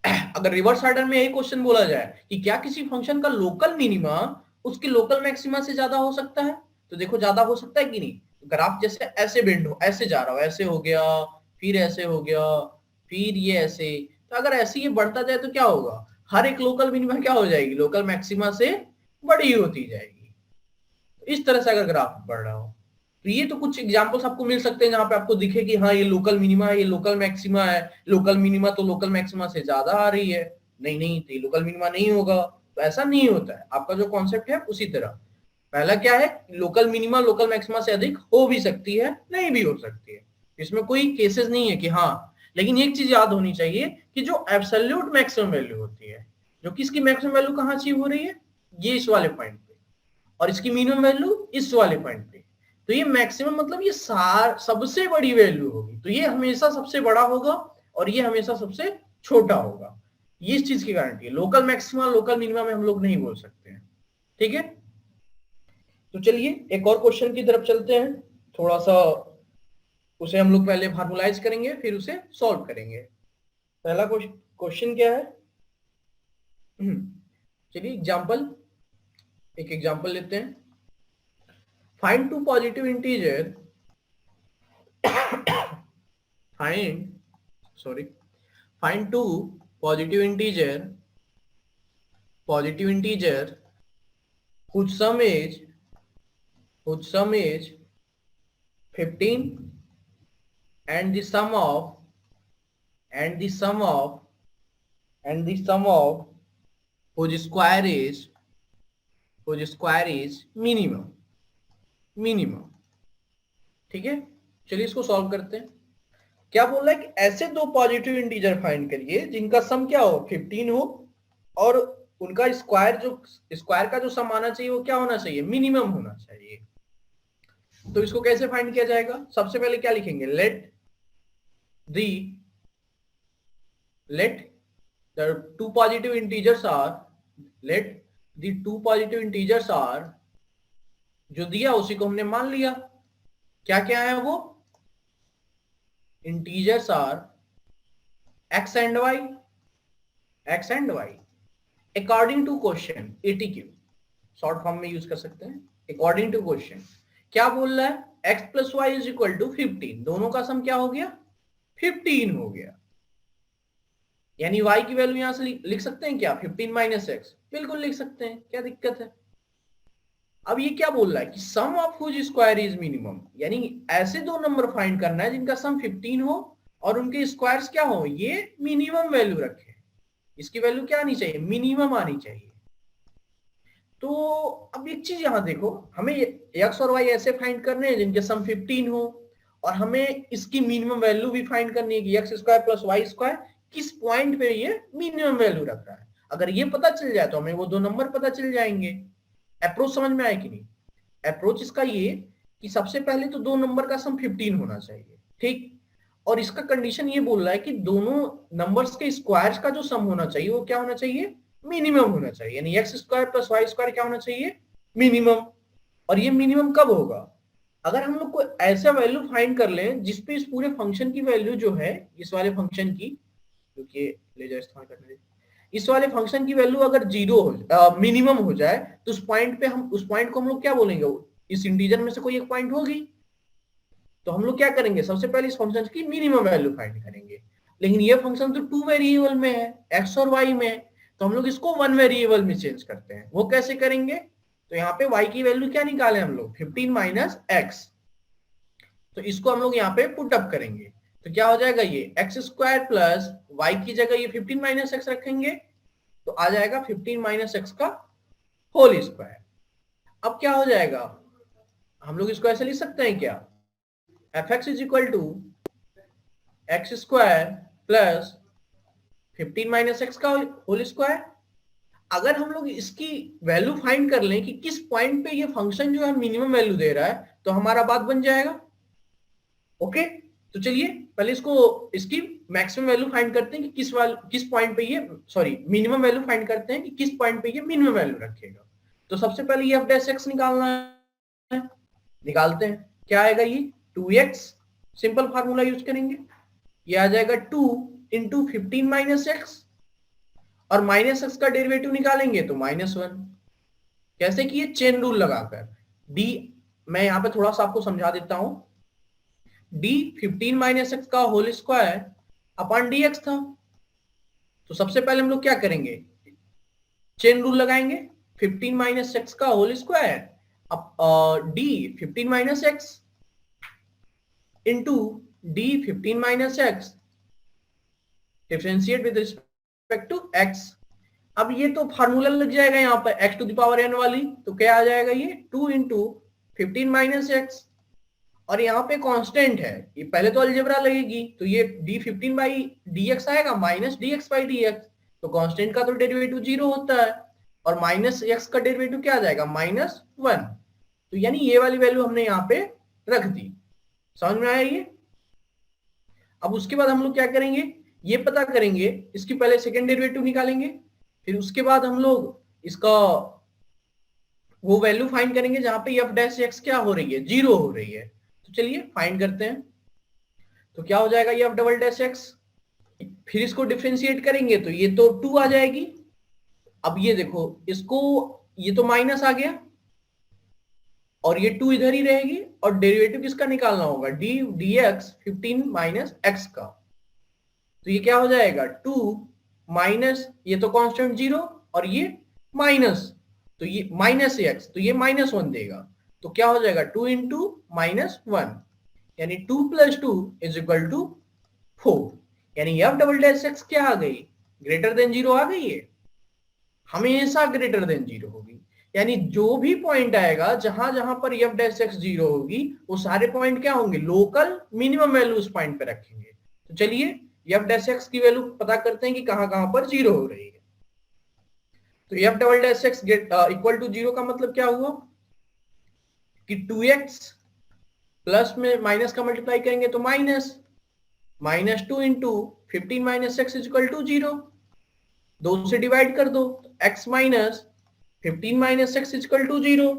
अगर रिवर्स ऑर्डर में यही क्वेश्चन बोला जाए कि क्या किसी फंक्शन का लोकल मिनिमा उसके लोकल मैक्सिमा से ज्यादा हो सकता है, तो देखो ज्यादा हो सकता है कि नहीं। ग्राफ जैसे ऐसे बेंड हो, ऐसे जा रहा हो, ऐसे हो गया, फिर ऐसे हो गया, फिर ये ऐसे। तो अगर ऐसे ये बढ़ता जाए तो क्या होगा, हर एक लोकल मिनिमा क्या हो जाएगी, लोकल मैक्सिमा से बड़ी होती जाएगी। इस तरह से अगर ग्राफ बढ़ रहा हो तो ये तो कुछ एग्जांपल्स आपको मिल सकते हैं जहां पे आपको दिखे कि हाँ ये लोकल मिनिमा है, ये लोकल मैक्सिमा है, लोकल मिनिमा तो लोकल मैक्सिमा से ज्यादा आ रही है, नहीं तो ये लोकल मिनिमा नहीं होगा। तो ऐसा नहीं होता है, आपका जो कॉन्सेप्ट है उसी तरह। पहला क्या है, लोकल मिनिमा लोकल मैक्सिमा से अधिक हो भी सकती है, नहीं भी हो सकती है, इसमें कोई केसेस नहीं है कि हाँ। लेकिन एक चीज याद होनी चाहिए कि जो एब्सोल्यूट मैक्सिमम वैल्यू होती है, जो कि इसकी मैक्सिमम वैल्यू कहाँ अचीव हो रही है, ये इस वाले पॉइंट पे, और इसकी मिनिमम वैल्यू इस वाले पॉइंट पे। तो ये मैक्सिमम मतलब ये सबसे बड़ी वैल्यू होगी, तो ये हमेशा सबसे बड़ा होगा और ये हमेशा सबसे छोटा होगा। ये इस चीज की गारंटी है, लोकल मैक्सिमा लोकल मिनिमा में हम लोग नहीं बोल सकते हैं, ठीक है। तो चलिए एक और क्वेश्चन की तरफ चलते हैं, थोड़ा सा उसे हम लोग पहले फॉर्मुलाइज करेंगे फिर उसे सॉल्व करेंगे। पहला क्वेश्चन क्या है, चलिए एग्जांपल, एक एग्जांपल लेते हैं। Find two positive integer, find sorry find two positive integer, positive integer whose sum is 15 and the sum of whose square is minimum। ठीक है, चलिए इसको सॉल्व करते हैं। क्या बोल रहा है कि ऐसे दो पॉजिटिव इंटीजर फाइंड करिए जिनका सम क्या हो, 15 हो, और उनका स्क्वायर का जो सम आना चाहिए वो क्या होना चाहिए, मिनिमम होना चाहिए। तो इसको कैसे फाइंड किया जाएगा, सबसे पहले क्या लिखेंगे, late the two positive integers are, जो दिया उसी को हमने मान लिया। क्या क्या है वो, integers are x and y according to question, ATQ short form में यूज कर सकते हैं। अकॉर्डिंग टू क्वेश्चन क्या बोल रहा है, x plus y is equal to 15, दोनों का सम क्या हो गया, 15 हो गया। यानी y की वैल्यू यहां से लिख सकते हैं क्या, 15 माइनस एक्स, बिल्कुल लिख सकते हैं, क्या दिक्कत है। अब ये क्या बोल रहा है कि sum of whose square is minimum, यानी ऐसे दो नंबर फाइंड करना है जिनका सम 15 हो और उनके स्क्वायर्स क्या हो, ये मिनिमम वैल्यू रखे। इसकी वैल्यू क्या आनी चाहिए, मिनिमम आनी चाहिए। तो अब एक चीज यहां देखो, हमें x और y ऐसे फाइंड करने हैं जिनके सम 15 हो, और हमें इसकी मिनिमम वैल्यू भी फाइंड करनी है कि x square plus y square किस पॉइंट पे ये मिनिमम वैल्यू रख रहा है। अगर ये पता चल जाए तो हमें वो दो नंबर पता चल जाएंगे। अप्रोच समझ में आया कि नहीं, अप्रोच इसका ये कि सबसे पहले तो दो नंबर का सम 15 होना चाहिए, ठीक, और इसका कंडीशन ये बोल रहा है कि दोनों नंबर्स के स्क्वायर्स का जो सम होना चाहिए वो क्या होना चाहिए, मिनिमम होना चाहिए। यानी x square plus y square क्या होना चाहिए, मिनिमम। और ये मिनिमम कब होगा, अगर हम लोग को ऐसा वैल्यू फाइंड कर लें जिसपे इस पूरे फंक्शन की वैल्यू जो है, इस वाले फंक्शन की, क्योंकि ले जाए इस्तेमाल करने, इस वाले फंक्शन की वैल्यू अगर जीरो हो, मिनिमम हो जाए, तो उस पॉइंट को हम लोग क्या बोलेंगे, इस इंटीजर में से कोई एक पॉइंट होगी। तो हम लोग क्या करेंगे, सबसे पहले इस फंक्शन की मिनिमम वैल्यू फाइंड करेंगे। लेकिन ये फंक्शन तो 2 वेरिएबल में है, एक्स और वाई में, तो हम लोग इसको 1 वेरिएबल में चेंज करते हैं। वो कैसे करेंगे, तो यहाँ पे y की वैल्यू क्या निकाले हम लोग, 15 माइनस एक्स, तो इसको हम लोग यहाँ पे पुट अप करेंगे। तो क्या हो जाएगा, ये एक्स स्क्वायर प्लस वाई की जगह ये 15 माइनस एक्स रखेंगे, तो आ जाएगा 15 माइनस एक्स का होल स्क्वायर। अब क्या हो जाएगा, हम लोग इसको ऐसे लिख सकते हैं क्या, f x is equal to x square plus 15 minus x का होल स्क्वायर। अगर हम लोग इसकी वैल्यू फाइंड कर लें कि किस पॉइंट पे ये फंक्शन जो है मिनिमम वैल्यू दे रहा है, तो हमारा बात बन जाएगा। ओके, तो चलिए पहले इसकी मैक्सिमम वैल्यू फाइंड करते हैं कि किस पॉइंट पे ये, सॉरी मिनिमम वैल्यू फाइंड करते हैं कि किस पॉइंट पे ये मिनिमम वैल्यू रखेगा। तो सबसे पहले ये एफ डैश एक्स निकालना है, निकालते हैं। क्या आएगा, ये 2x, सिंपल फार्मूला यूज करेंगे, ये आ जाएगा 2 इंटू 15 माइनस एक्स, और माइनस एक्स का डेरिवेटिव निकालेंगे तो -1। कैसे किए, चेन रूल लगाकर। डी, मैं यहां पे थोड़ा सा आपको समझा देता हूं, डी 15 माइनस एक्स का whole square upon d x था। तो सबसे पहले हम लोग क्या करेंगे, चेन रूल लगाएंगे, 15 माइनस एक्स का whole square d 15 minus x into d 15 minus x differentiate with respect to x. अब ये तो फार्मूला लग जाएगा यहाँ पर x to the power n वाली, तो क्या आ जाएगा, ये 2 इंटू 15 माइनस एक्स, और यहाँ पे कांस्टेंट है, ये पहले तो अलजेब्रा लगेगी, तो ये d15 बाई dx आएगा माइनस dx बाई dx, तो कांस्टेंट का तो डेरिवेटिव 0 होता है, और माइनस x का डेरिवेटिव क्या आ जाएगा, -1। तो यानी ये वाली वैल्यू हमने यहाँ पे रख दी। समझ में आया ये। अब उसके बाद हम लोग क्या करेंगे, ये पता करेंगे, इसकी पहले सेकेंड डेरिवेटिव निकालेंगे, फिर उसके बाद हम लोग इसका वो वैल्यू फाइंड करेंगे जहां पे एफ डैश एक्स क्या हो रही है, जीरो हो रही है। तो चलिए फाइंड करते हैं। तो क्या हो जाएगा एफ डबल डैश एक्स, फिर इसको डिफरेंशिएट करेंगे तो ये तो 2 आ जाएगी। अब ये देखो इसको, ये तो माइनस आ गया और ये 2 इधर ही रहेगी, और डेरिवेटिव किसका निकालना होगा, D D x 15 minus x का। तो ये क्या हो जाएगा 2 माइनस, ये तो कांस्टेंट 0 और ये माइनस, तो ये माइनस एक्स, तो ये -1 देगा। तो क्या हो जाएगा 2 इंटू -1, यानी 2 + 2 इज इक्वल टू 4। यानी एफ डबल डैश एक्स क्या आ गई, ग्रेटर देन 0 आ गई है, हमेशा ग्रेटर देन 0 होगी। यानी जो भी पॉइंट आएगा जहां जहां पर एफ डैश एक्स 0 होगी, वो सारे पॉइंट क्या होंगे, लोकल मिनिमम वैल्यू उस पॉइंट पे रखेंगे। तो चलिए एफ डैश एक्स की वैल्यू पता करते हैं कि कहां कहां पर 0 हो रही है। तो f double dash x equal to 0 का मतलब क्या हुआ कि 2x प्लस में माइनस का मल्टीप्लाई करेंगे तो -2 into 15 minus x equal to 0, 2 से डिवाइड कर दो, x minus 15 minus x equal to 0।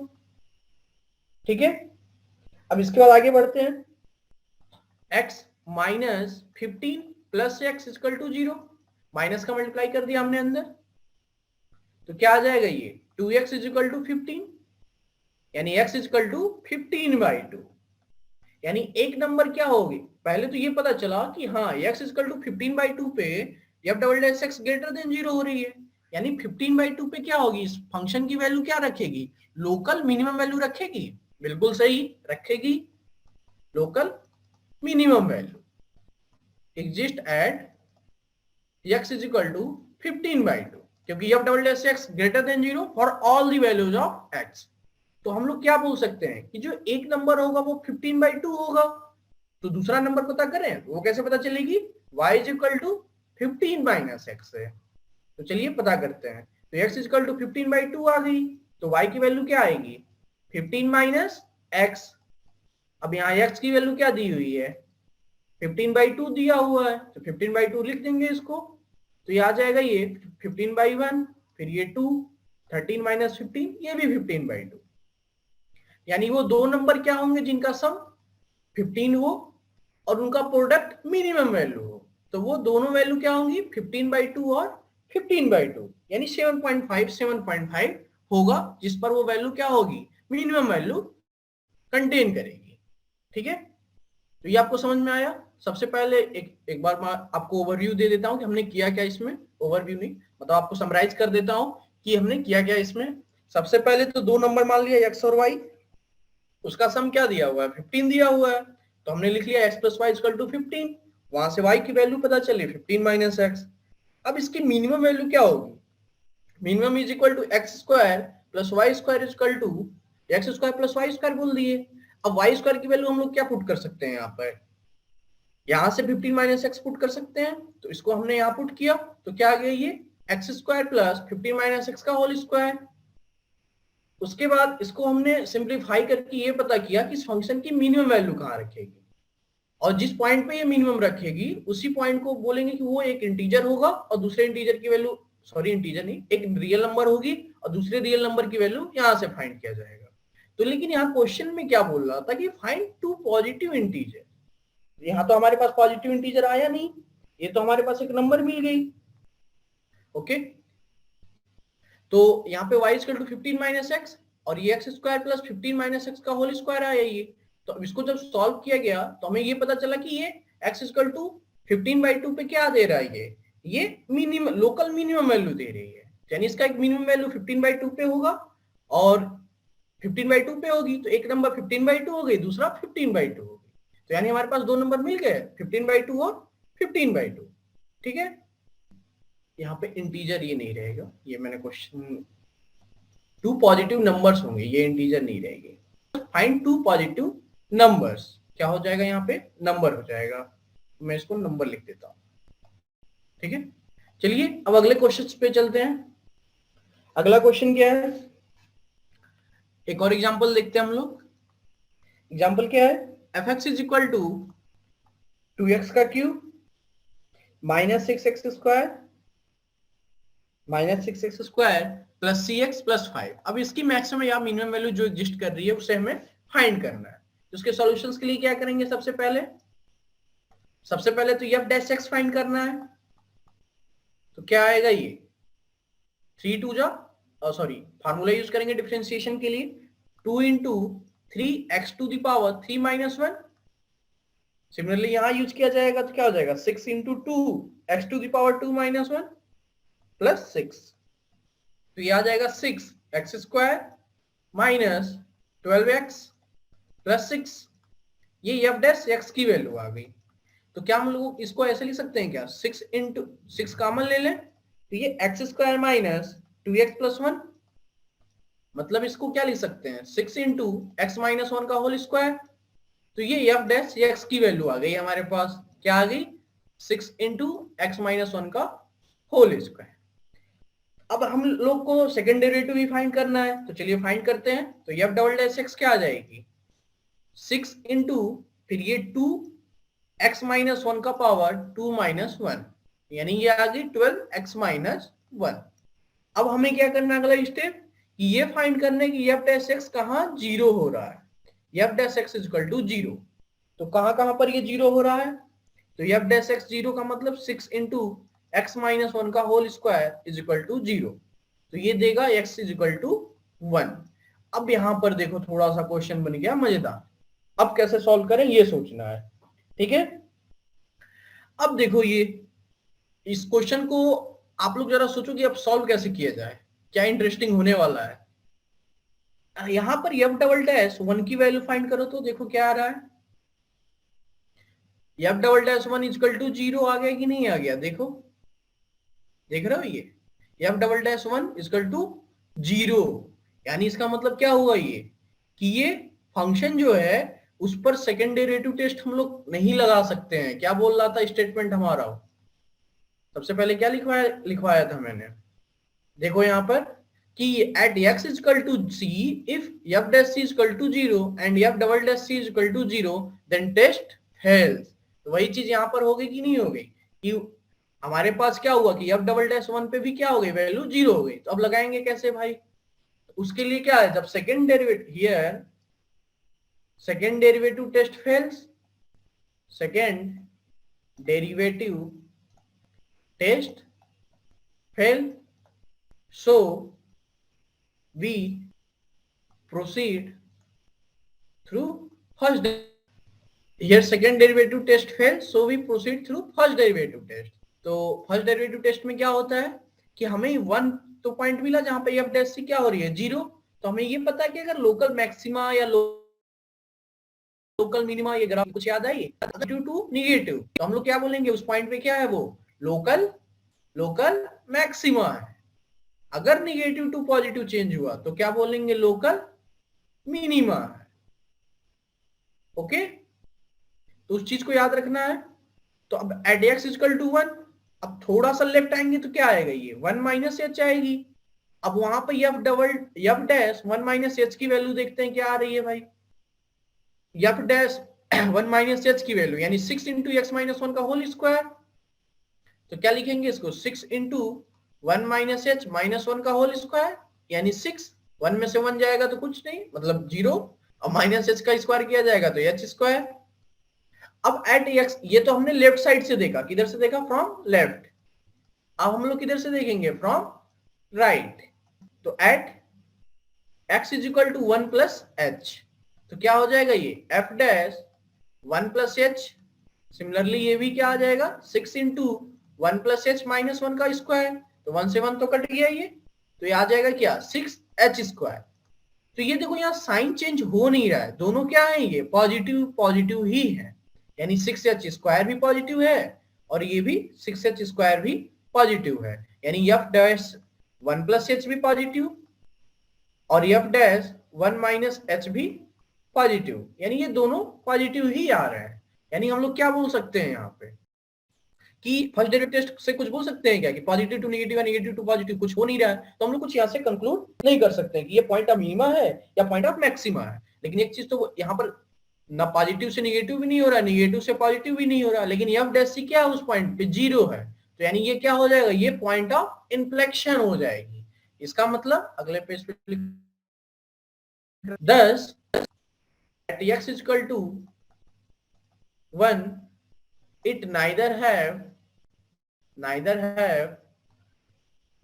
ठीक है, अब इसके बाद आगे बढ़ते हैं। x minus 15 plus x equal to 0, minus का मल्टीप्लाई कर दिया हमने अंदर, तो क्या आ जाएगा ये 2x इक्वल टू 15, यानी x इक्वल टू 15/2। यानी एक नंबर क्या होगी, पहले तो ये पता चला कि हाँ x इक्वल टू 15/2 पे F double dash x greater than 0 हो रही है। यानी 15/2 पे क्या होगी, इस फंक्शन की वैल्यू क्या रखेगी, लोकल मिनिमम वैल्यू रखेगी। बिल्कुल सही रखेगी, local minimum value exist at x is equal to 15/2, क्योंकि f double dash x greater than 0 for all the values of x। तो हम लोग क्या बोल सकते हैं कि जो एक नंबर होगा वो 15/2 होगा। तो दूसरा नंबर पता करें, वो कैसे पता चलेगी, y is equal to 15 minus x है। तो चलिए पता करते हैं। तो x इक्वल टू 15/2 आ गई, तो y की वैल्यू क्या आएगी 15 माइनस एक्स। अब यहाँ x की वैल्यू क्या दी हुई है, 15/2 दिया हुआ है, तो 15/2 लिख देंगे इसको। तो ये आ जाएगा ये 15/1, फिर ये 2, 13 माइनस 15, ये भी 15/2। यानी वो दो नंबर क्या होंगे जिनका सम 15 हो और उनका प्रोडक्ट मिनिमम वैल्यू हो। तो वो दोनों वैल्यू क्या होंगी 15/2 और 15/2, यानी 7.5 होगा, जिस पर वो वैल्यू क्या होगी, मिनिमम वैल्यू कंटेन करेगी। ठीक है, तो ये आपको समझ में आया। सबसे पहले एक बार मैं आपको ओवरव्यू दे देता हूं कि हमने किया क्या इसमें, ओवरव्यू नहीं मतलब आपको समराइज कर देता हूं कि हमने किया क्या इसमें। सबसे पहले तो दो नंबर मान लिया x और y, उसका सम क्या दिया हुआ है 15 दिया हुआ है, तो हमने लिख लिया x plus y equal to 15, वहां से y की वैल्यू पता चली 15 माइनस एक्स। अब इसकी मिनिमम वैल्यू क्या होगी, minimum is equal to x square plus y square equal to x square plus y square बोल दिए। अब वाई स्क्वायर की वैल्यू हम लोग क्या पुट कर सकते हैं, यहाँ पर यहां से 15 माइनस एक्स पुट कर सकते हैं, तो इसको हमने यहाँ पुट किया, तो क्या आ गया ये x square plus 15 minus x का होल स्क्वायर। उसके बाद इसको हमने सिंप्लीफाई करके ये पता किया कि इस फंक्शन की मिनिमम वैल्यू कहाँ रखेगी, और जिस पॉइंट पे ये मिनिमम रखेगी उसी पॉइंट को बोलेंगे कि वो एक इंटीजर होगा, और दूसरे इंटीजर की वैल्यू, सॉरी इंटीजर नहीं, एक रियल नंबर होगी और दूसरे रियल नंबर की वैल्यू यहां से फाइंड किया जाएगा। तो लेकिन यहाँ क्वेश्चन में क्या बोल रहा था कि फाइंड टू पॉजिटिव इंटीजर, यहाँ तो हमारे पास पॉजिटिव इंटीजर आया नहीं, ये तो हमारे पास एक नंबर मिल गई। ओके, तो यहाँ पे y equal to 15 minus x और ये x square plus 15 minus x का होल स्क्वायर आया ये। तो अब इसको जब सॉल्व किया गया तो हमें ये पता चला कि ये x इक्वल टू 15/2 पे क्या दे रहा है, ये मिनिमम लोकल मिनिमम वैल्यू दे रही है, यानी इसका एक मिनिमम वैल्यू 15/2 पे होगा और 15/2 पे होगी, तो एक नंबर 15/2 हो गई, दूसरा 15/2 हो गई। तो यानी हमारे पास दो नंबर मिल गए 15/2 और 15/2। ठीक है, यहाँ पे इंटीजर ये नहीं रहेगा, ये मैंने क्वेश्चन, टू पॉजिटिव नंबर्स होंगे, ये इंटीजर नहीं रहेगी। फाइंड टू पॉजिटिव नंबर्स, क्या हो जाएगा यहाँ पे नंबर हो जाएगा, मैं इसको नंबर लिख देता हूं। ठीक है, चलिए अब अगले क्वेश्चन पे चलते हैं। अगला क्वेश्चन क्या है, एक और एग्जांपल देखते हैं हम लोग। एग्जांपल क्या है, f(x) is equal to 2x का cube minus 6x square minus 6x square plus cx plus 5। अब इसकी मैक्सिमम या मिनिमम वैल्यू जो एग्जिस्ट कर रही है उसे हमें फाइंड करना है। तो उसके सॉल्यूशंस के लिए क्या करेंगे? सबसे पहले तो f डैश x फाइंड करना है। तो क्या आएगा ये 3 टू जा सॉरी फार्मूला यूज करेंगे डिफरेंशिएशन के लिए 2 into 3x to the power 3 minus 1। Similarly यहां यूज किया जाएगा तो क्या हो जाएगा 6 into 2 x to the power 2 minus 1 plus 6। तो ये आ जाएगा 6x square minus 12x plus 6। ये f डैश x की वैल्यू आ गई। तो क्या हम लोग इसको ऐसे लिख सकते हैं क्या 6 इंटू 6 कॉमन ले लें तो ये x square minus 2x plus 1। मतलब इसको क्या लिख सकते हैं 6 इंटू एक्स माइनस 1 का होल स्क्वायर। तो ये f डैश x की वैल्यू आ गई हमारे पास। क्या आ गई 6 इंटू एक्स माइनस 1 का होल स्क्वायर। अब हम लोग को सेकंड डेरिवेटिव भी फाइंड करना है तो चलिए फाइंड करते हैं। तो f डबल डैश x क्या आ जाएगी 6 इंटू फिर ये 2 x माइनस 1 का पावर 2 माइनस 1 यानी ये आ गई 12x माइनस 1। अब हमें क्या करना है अगला स्टेप कि ये फाइंड करने की f डैश x कहां जीरो हो रहा है। f dash x is equal to 0। तो कहां पर ये जीरो हो रहा है तो f डैश x 0 का मतलब 6 इंटू एक्स माइनस 1 का whole square is equal to 0। तो ये देगा x इज इक्वल टू 1। अब यहां पर देखो थोड़ा सा क्वेश्चन बन गया मजेदार। अब कैसे सॉल्व करें ये सोचना है। ठीक है अब देखो ये इस क्वेश्चन को आप लोग जरा सोचो कि अब सॉल्व कैसे किया जाए। क्या इंटरेस्टिंग होने वाला है। यहां पर f डबल डैश 1 की वैल्यू फाइंड करो तो देखो क्या आ रहा है f double dash 1 equal to 0 आ गया कि नहीं आ गया। देखो देख रहे हो ये f double dash 1 equal to 0 यानी इसका मतलब क्या हुआ ये कि ये फंक्शन जो है उस पर सेकेंड डेरिवेटिव टेस्ट हम लोग नहीं लगा सकते हैं। क्या बोल रहा था स्टेटमेंट हमारा सबसे पहले क्या लिखवाया था मैंने देखो यहां पर कि at x is equal to c if f dash c is equal to 0 and f double dash c is equal to 0 then test fails। तो वही चीज यहां पर हो गई कि नहीं हो गई कि हमारे पास क्या हुआ कि f डबल डैश 1 पे भी क्या हो गई वैल्यू 0 हो गई। तो अब लगाएंगे कैसे भाई उसके लिए क्या है जब second derivative here second derivative test fails second derivative test fail so we proceed through first here second derivative test failed so we proceed through first derivative test। तो फर्स्ट डेरिवेटिव टेस्ट में क्या होता है कि हमें 1 तो point मिला जहां पे f डैश सी क्या हो रही है 0। तो हमें ये पता है कि अगर लोकल मैक्सिमा या लोकल मिनिमा ये ग्राफ कुछ याद आई टू निगेटिव तो हम लोग क्या बोलेंगे उस पॉइंट पे क्या है वो लोकल मैक्सिमा है। अगर निगेटिव टू पॉजिटिव चेंज हुआ तो क्या बोलेंगे लोकल मिनिमा है। ओके तो उस चीज को याद रखना है। तो अब एट एक्स इक्वल टू 1 अब थोड़ा सा लेफ्ट आएंगे तो क्या आएगा ये 1 माइनस एच आएगी। अब वहां पर एफ डैश 1 माइनस एच की वैल्यू देखते हैं क्या आ रही है भाई एफ डैश 1 माइनस एच की वैल्यू यानी 6 इंटू एक्स माइनस 1 का होल स्क्वायर। तो क्या लिखेंगे इसको 6 इंटू 1 माइनस एच माइनस 1 का होल स्क्वायर यानी 6 1 में से 1 जाएगा तो कुछ नहीं मतलब 0 और माइनस एच का स्क्वायर किया जाएगा तो एच स्क्वायर। अब एट एक्स ये तो हमने लेफ्ट साइड से देखा किधर से देखा फ्रॉम लेफ्ट। अब हम लोग किधर से देखेंगे फ्रॉम राइट। तो at x is equal to 1 plus h तो क्या हो जाएगा ये f dash 1 plus h. Similarly ये भी क्या आ जाएगा 6 इंटू 1 प्लस एच माइनस 1 का स्क्वायर तो 1 से 1 तो कट गया ये तो ये आ जाएगा क्या 6 एच स्क्वायर। तो ये देखो यहाँ साइन चेंज हो नहीं रहा है दोनों क्या है ये पॉजिटिव ही है यानी 6 एच स्क्वायर भी पॉजिटिव है और ये भी 6 एच स्क्वायर भी पॉजिटिव है यानी एफ डैश 1 प्लस एच भी पॉजिटिव और एफ डैश 1 माइनस एच भी पॉजिटिव यानी ये दोनों पॉजिटिव ही आ रहे हैं। यानी हम लोग क्या बोल सकते हैं यहाँ पे कि फर्स्ट डेरिवेटिव टेस्ट से कुछ बोल सकते हैं क्या कि पॉजिटिव टू नेगेटिव या नेगेटिव टू पॉजिटिव कुछ हो नहीं रहा है तो हम लोग कुछ यहाँ से कंक्लूड नहीं कर सकते हैं कि ये पॉइंट ऑफ मिनिमा है या पॉइंट ऑफ मैक्सिमा है। लेकिन एक चीज तो यहाँ पर ना पॉजिटिव से नेगेटिव भी नहीं हो रहा नेगेटिव से पॉजिटिव भी नहीं हो रहा लेकिन एफ डैश सी क्या है उस पॉइंट पे 0 है तो यानी ये क्या हो जाएगा, ये पॉइंट ऑफ इन्फ्लेक्शन हो जाएगी। इसका मतलब अगले पेज पे thus at x is equal to 1 it neither have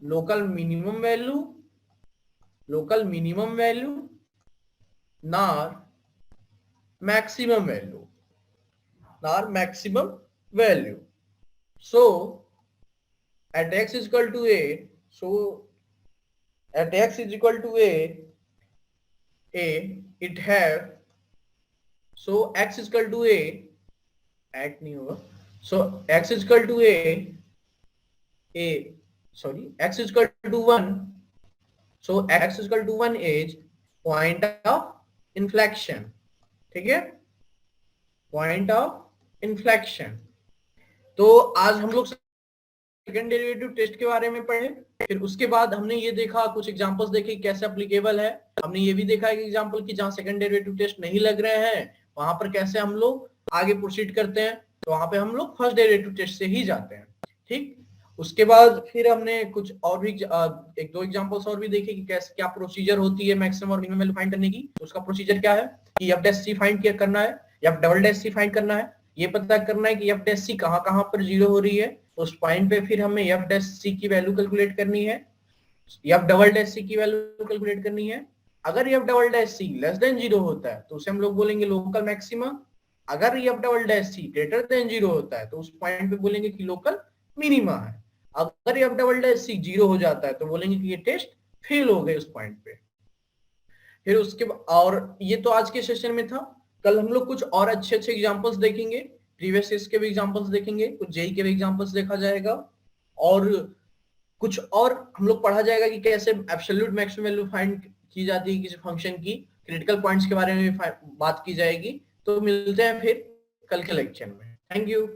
local minimum value nor maximum value. So at x is equal to a, it have, so x is equal to a, at नहीं होगा, so x is equal to x is equal to 1, so x is equal to 1 is point of inflection. ठीक है, point of inflection. तो आज हम लोग second derivative test के बारे में पढ़े, फिर उसके बाद हमने ये देखा, कुछ एग्जांपल्स देखे कैसे एप्लीकेबल है। हमने ये भी देखा एक एग्जांपल कि जहां सेकंड डेरिवेटिव टेस्ट नहीं लग रहे हैं वहां पर कैसे हम लोग आगे प्रोसीड करते हैं, तो वहां पे हम लोग फर्स्ट डेरिवेटिव टेस्ट से ही जाते हैं। ठीक, उसके बाद फिर हमने कुछ और भी एक दो एग्जांपल्स और भी देखे कि कैसे क्या प्रोसीजर होती है मैक्सिमम और मिनिमम वैल्यू फाइंड करने की। तो उसका प्रोसीजर क्या है कि एफ डैश सी फाइंड करना है, एफ डबल डैश सी फाइंड करना है, ये पता करना है कि एफ डैश सी कहां पर जीरो हो रही है, उस पॉइंट पे फिर हमें एफ डैश सी की वैल्यू कैलकुलेट करनी है, एफ डबल डैश सी की वैल्यू कैलकुलेट करनी है। अगर एफ डबल डैश सी लेस देन जीरो होता है तो उसे हम लोग बोलेंगे लोकल मैक्सिमा, अगर एफ डबल डैश सी ग्रेटर देन जीरो होता है तो उस पॉइंट पे बोलेंगे कि लोकल मिनिमा है। अगर एफ डबल डैश सी जीरो हो जाता है तो बोलेंगे कि ये टेस्ट फेल हो गए उस पॉइंट पे। फिर उसके और ये तो आज के सेशन में था, कल हम लोग कुछ और अच्छे एग्जांपल्स देखेंगे, प्रीवियस ईयर के भी एग्जांपल्स देखेंगे, कुछ जेई के भी एग्जांपल्स देखा जाएगा, और कुछ और हम लोग पढ़ा जाएगा कि कैसे एब्सोल्यूट मैक्सिमम वैल्यू फाइंड की जाती है किसी फंक्शन की, क्रिटिकल पॉइंट्स के बारे में बात की जाएगी। तो मिलते हैं फिर कल के लेक्चर में। Thank you.